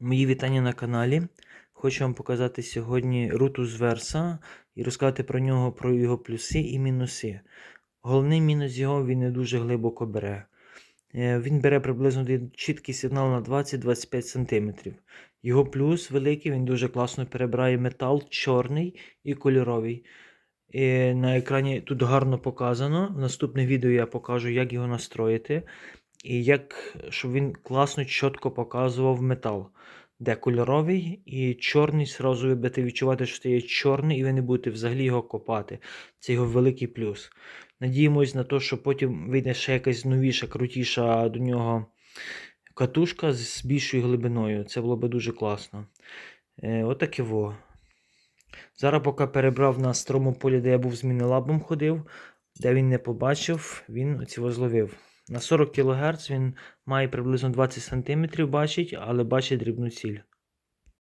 Мої вітання на каналі. Хочу вам показати сьогодні Rutus Versa і розказати про нього, про його плюси і мінуси. Головний мінус його, він не дуже глибоко бере. Він бере приблизно один чіткий сигнал на 20-25 см. Його плюс великий, він дуже класно перебирає метал чорний і кольоровий. На екрані тут гарно показано. В наступне відео я покажу, як його настроїти. І щоб він класно, чітко показував метал. Де кольоровий і чорний, зразу ви будете відчувати, що це є чорний, і ви не будете взагалі його копати. Це його великий плюс. Надіємось на те, що потім вийде ще якась новіша, крутіша до нього катушка з більшою глибиною. Це було б дуже класно. Отаке во. Зараз поки перебрав на старому полі, де я був з мінелабом ходив, де він не побачив, він оці зловив. На 40 кГц він має приблизно 20 см, бачить, але бачить дрібну ціль.